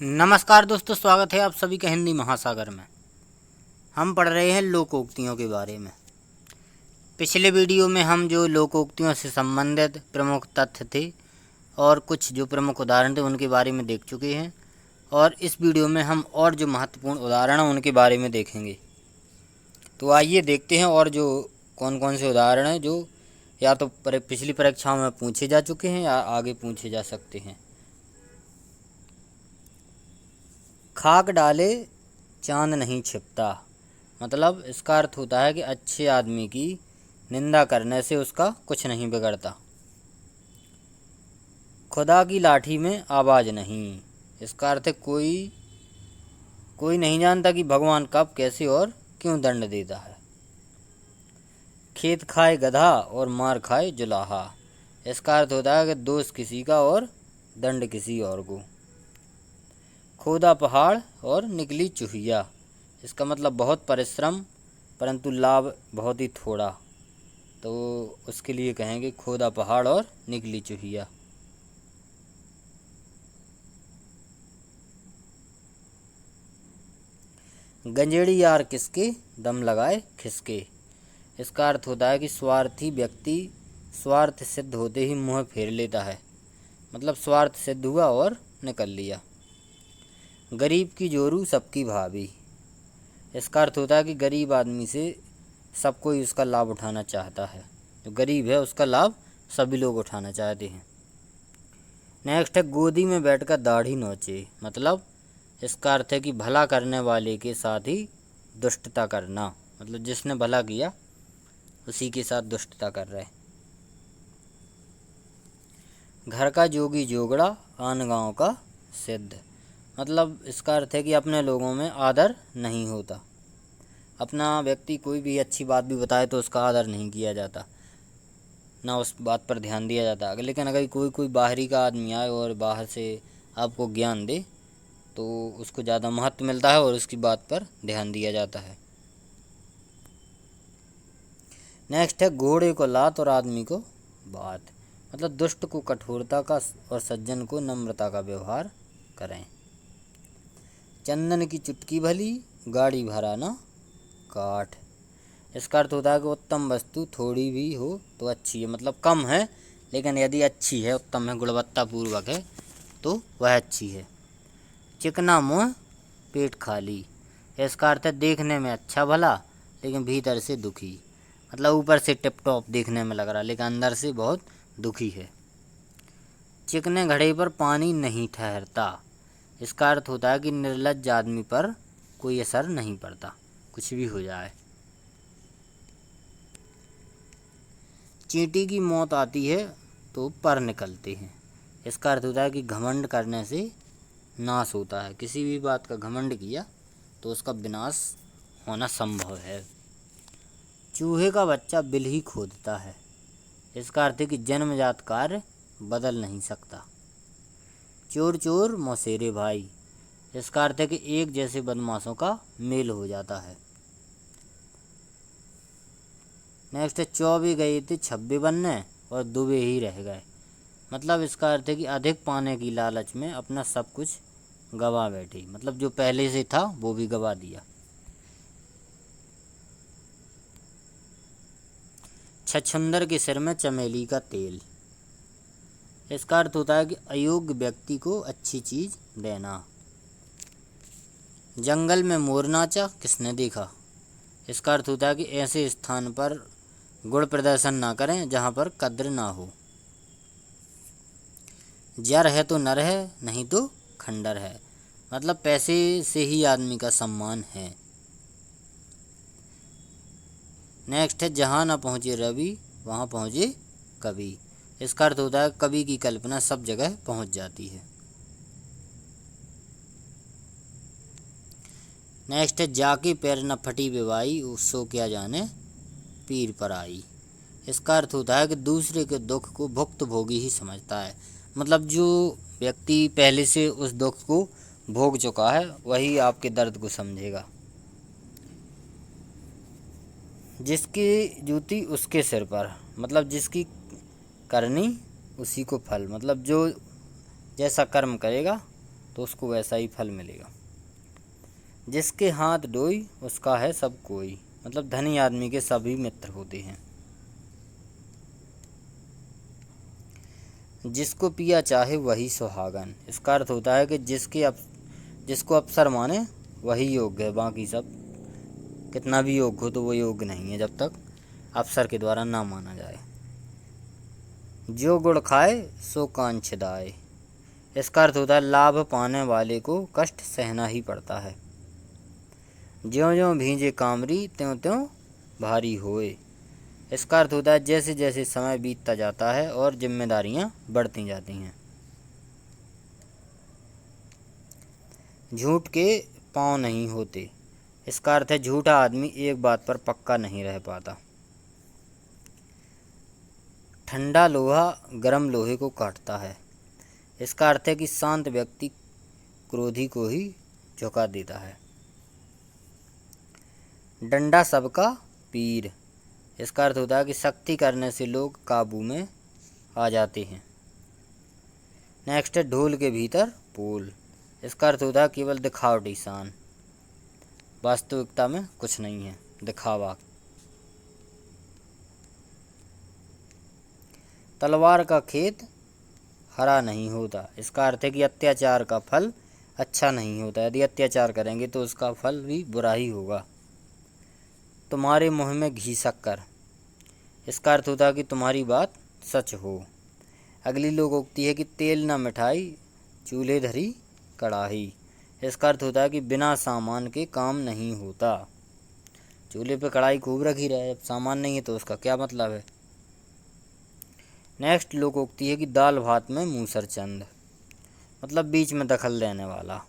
नमस्कार दोस्तों, स्वागत है आप सभी का हिंदी महासागर में। हम पढ़ रहे हैं लोकोक्तियों के बारे में। पिछले वीडियो में हम जो लोकोक्तियों से संबंधित प्रमुख तथ्य थे और कुछ जो प्रमुख उदाहरण थे उनके बारे में देख चुके हैं, और इस वीडियो में हम और जो महत्वपूर्ण उदाहरण हैं उनके बारे में देखेंगे। तो आइए देखते हैं और जो कौन कौन से उदाहरण हैं जो या तो पिछली परीक्षाओं में पूछे जा चुके हैं या आगे पूछे जा सकते हैं। खाक डाले चांद नहीं छिपता, मतलब इसका अर्थ होता है कि अच्छे आदमी की निंदा करने से उसका कुछ नहीं बिगड़ता। खुदा की लाठी में आवाज़ नहीं, इसका अर्थ है कोई नहीं जानता कि भगवान कब, कैसे और क्यों दंड देता है। खेत खाए गधा और मार खाए जुलाहा, इसका अर्थ होता है कि दोष किसी का और दंड किसी और को। खोदा पहाड़ और निकली चूहिया, इसका मतलब बहुत परिश्रम परंतु लाभ बहुत ही थोड़ा, तो उसके लिए कहेंगे खोदा पहाड़ और निकली चूहिया। गंजेड़ी यार किसके, दम लगाए खिसके, इसका अर्थ होता है कि स्वार्थी व्यक्ति स्वार्थ सिद्ध होते ही मुँह फेर लेता है, मतलब स्वार्थ सिद्ध हुआ और निकल लिया। गरीब की जोरू सबकी भाभी, इसका अर्थ होता है कि गरीब आदमी से सब कोई उसका लाभ उठाना चाहता है, जो गरीब है उसका लाभ सभी लोग उठाना चाहते हैं। नेक्स्ट है गोदी में बैठकर दाढ़ी नोचे, मतलब इसका अर्थ है कि भला करने वाले के साथ ही दुष्टता करना, मतलब जिसने भला किया उसी के साथ दुष्टता कर रहे। घर का जोगी जोगड़ा आन गाँव का सिद्ध, मतलब इसका अर्थ है कि अपने लोगों में आदर नहीं होता। अपना व्यक्ति कोई भी अच्छी बात भी बताए तो उसका आदर नहीं किया जाता, ना उस बात पर ध्यान दिया जाता। लेकिन अगर कोई बाहरी का आदमी आए और बाहर से आपको ज्ञान दे तो उसको ज़्यादा महत्व मिलता है और उसकी बात पर ध्यान दिया जाता है। नेक्स्ट है घोड़े को लात और आदमी को बात, मतलब दुष्ट को कठोरता का और सज्जन को नम्रता का व्यवहार करें। चंदन की चुटकी भली गाड़ी भरा ना काठ, इसका अर्थ होता है कि उत्तम वस्तु थोड़ी भी हो तो अच्छी है, मतलब कम है लेकिन यदि अच्छी है, उत्तम है, गुणवत्तापूर्वक है तो वह अच्छी है। चिकना मुँह पेट खाली, इसका अर्थ है देखने में अच्छा भला लेकिन भीतर से दुखी, मतलब ऊपर से टिप टॉप देखने में लग रहा लेकिन अंदर से बहुत दुखी है। चिकने घड़े पर पानी नहीं ठहरता, इसका अर्थ होता है कि निर्लज्ज आदमी पर कोई असर नहीं पड़ता, कुछ भी हो जाए। चींटी की मौत आती है तो पर निकलते हैं, इसका अर्थ होता है कि घमंड करने से नाश होता है, किसी भी बात का घमंड किया तो उसका विनाश होना संभव है। चूहे का बच्चा बिल ही खोदता है, इसका अर्थ है कि जन्मजात कार्य बदल नहीं सकता। चोर चोर मौसेरे भाई, इसका अर्थ है कि एक जैसे बदमाशों का मेल हो जाता है। नेक्स्ट है 24 गए थे 26 बनने और दुबे ही रह गए, मतलब इसका अर्थ है कि अधिक पाने की लालच में अपना सब कुछ गवा बैठे, मतलब जो पहले से था वो भी गवा दिया। छछूंदर के सिर में चमेली का तेल, इसका अर्थ होता है कि अयोग्य व्यक्ति को अच्छी चीज़ देना। जंगल में मोर नाचा किसने देखा, इसका अर्थ होता है कि ऐसे स्थान पर गुण प्रदर्शन ना करें जहाँ पर कद्र ना हो। जर है तो नर है, नहीं तो खंडर है, मतलब पैसे से ही आदमी का सम्मान है। नेक्स्ट है जहाँ ना पहुँचे रवि वहाँ पहुँचे कवि, इसका अर्थ होता है कवि की कल्पना सब जगह पहुँच जाती है। नेक्स्ट है जाके पैर न फटी बेवाई सो क्या जाने पीर पर आई, इसका अर्थ होता है कि दूसरे के दुख को भुक्तभोगी ही समझता है, मतलब जो व्यक्ति पहले से उस दुख को भोग चुका है वही आपके दर्द को समझेगा। जिसकी जूती उसके सिर पर, मतलब जिसकी करनी उसी को फल, मतलब जो जैसा कर्म करेगा तो उसको वैसा ही फल मिलेगा। जिसके हाथ डोई उसका है सब कोई, मतलब धनी आदमी के सभी मित्र होते हैं। जिसको पिया चाहे वही सुहागन, इसका अर्थ होता है कि जिसको अप्सर माने वही योग्य है, बाकी सब कितना भी योग्य हो तो वो योग्य नहीं है जब तक अप्सर के द्वारा ना माना जाए। जो गुड़ खाए सो कान छिदाए, इसका अर्थ होता है लाभ पाने वाले को कष्ट सहना ही पड़ता है। ज्यों ज्यों भींजे कामरी त्यों त्यों भारी होए, इसका अर्थ होता है जैसे जैसे समय बीतता जाता है और जिम्मेदारियां बढ़ती जाती हैं। झूठ के पाँव नहीं होते, इसका अर्थ है झूठा आदमी एक बात पर पक्का नहीं रह पाता। ठंडा लोहा गर्म लोहे को काटता है, इसका अर्थ है कि शांत व्यक्ति क्रोधी को ही झुका देता है। डंडा सबका पीर, इसका अर्थ होता है कि सख्ती करने से लोग काबू में आ जाते हैं। नेक्स्ट है ढोल के भीतर पोल, इसका अर्थ होता है केवल दिखावटी शान, वास्तविकता में कुछ नहीं है, दिखावा। तलवार का खेत हरा नहीं होता, इसका अर्थ है कि अत्याचार का फल अच्छा नहीं होता, यदि अत्याचार करेंगे तो उसका फल भी बुरा ही होगा। तुम्हारे मुँह में घी शक्कर, इसका अर्थ होता है कि तुम्हारी बात सच हो। अगली लोकोक्ति है कि तेल न मिठाई चूल्हे धरी कढ़ाई, इसका अर्थ होता है कि बिना सामान के काम नहीं होता। चूल्हे पे कढ़ाई खूब रखी रहे, जब सामान नहीं है तो उसका क्या मतलब है। नेक्स्ट लोकोक्ति है कि दाल भात में मूसर चंद, मतलब बीच में दखल देने वाला।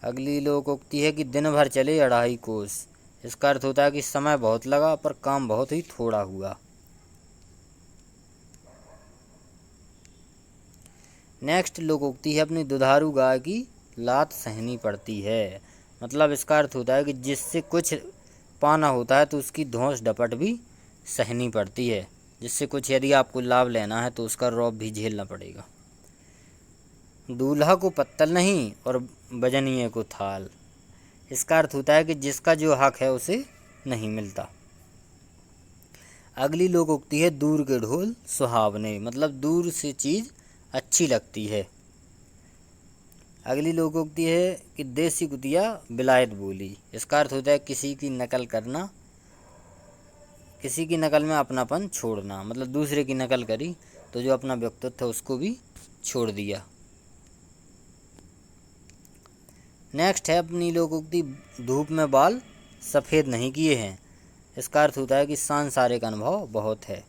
अगली लोकोक्ति है कि दिन भर चले 2.5 कोस, इसका अर्थ होता है कि समय बहुत लगा पर काम बहुत ही थोड़ा हुआ। नेक्स्ट लोकोक्ति है अपनी दुधारू गाय की लात सहनी पड़ती है, मतलब इसका अर्थ होता है कि जिससे कुछ पाना होता है तो उसकी धौंस डपट भी सहनी पड़ती है, जिससे कुछ यदि आपको लाभ लेना है तो उसका रौब भी झेलना पड़ेगा। दूल्हा को पत्तल नहीं और बजनिए को थाल, इसका अर्थ होता है कि जिसका जो हक है उसे नहीं मिलता। अगली लोकोक्ति है दूर के ढोल सुहावने, मतलब दूर से चीज़ अच्छी लगती है। अगली लोकोक्ति है कि देसी कुतिया बिलायत बोली, इसका अर्थ होता है किसी की नकल में अपनापन छोड़ना, मतलब दूसरे की नकल करी तो जो अपना व्यक्तित्व है उसको भी छोड़ दिया। नेक्स्ट है अपनी लोकोक्ति धूप में बाल सफ़ेद नहीं किए हैं, इसका अर्थ होता है कि सांसारिक अनुभव बहुत है,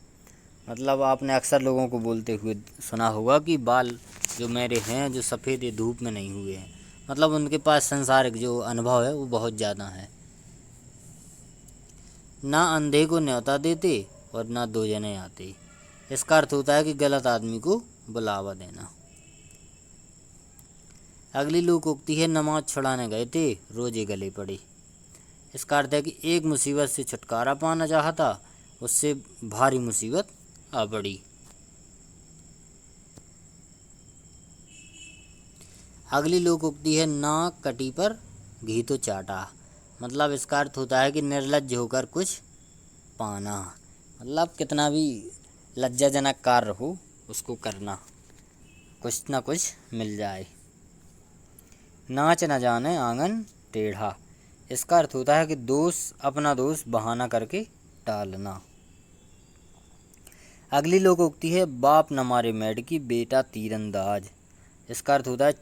मतलब आपने अक्सर लोगों को बोलते हुए सुना होगा कि बाल जो मेरे हैं जो सफ़ेद ये धूप में नहीं हुए हैं, मतलब उनके पास संसारिक जो अनुभव है वो बहुत ज़्यादा है। ना अंधे को न्योता देते और ना 2 जने आते, इसका अर्थ होता है कि गलत आदमी को बुलावा देना। अगली लोकोक्ति है नमाज छुड़ाने गए थे रोजे गले पड़े, इसका अर्थ है कि एक मुसीबत से छुटकारा पाना चाहता, उससे भारी मुसीबत आ पड़ी। अगली लोकोक्ति है नाक कटी पर घी तो चाटा, मतलब इसका अर्थ होता है कि निर्लज्ज होकर कुछ पाना, मतलब कितना भी लज्जाजनक कार्य हो उसको करना, कुछ ना कुछ मिल जाए। नाच न जाने आंगन टेढ़ा, इसका अर्थ होता है कि अपना दोष बहाना करके टालना। अगली लोकोक्ति है बाप न मारे मेढकी बेटा तीरंदाज, इसका अर्थ होता है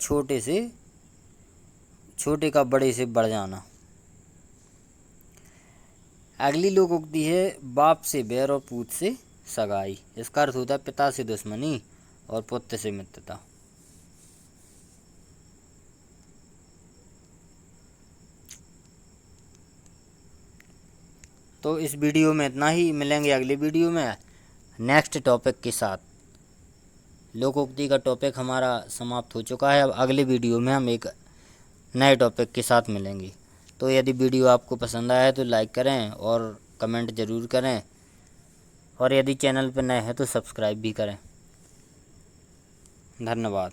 छोटे का बड़े से बढ़ जाना। अगली लोकोक्ति है बाप से बैर और पूत से सगाई, इसका अर्थ होता है पिता से दुश्मनी और पुत्र से मित्रता। तो इस वीडियो में इतना ही, मिलेंगे अगली वीडियो में नेक्स्ट टॉपिक के साथ। लोकोक्ति का टॉपिक हमारा समाप्त हो चुका है, अब अगले वीडियो में हम एक नए टॉपिक के साथ मिलेंगे। तो यदि वीडियो आपको पसंद आया है तो लाइक करें और कमेंट ज़रूर करें, और यदि चैनल पर नए हैं तो सब्सक्राइब भी करें। धन्यवाद।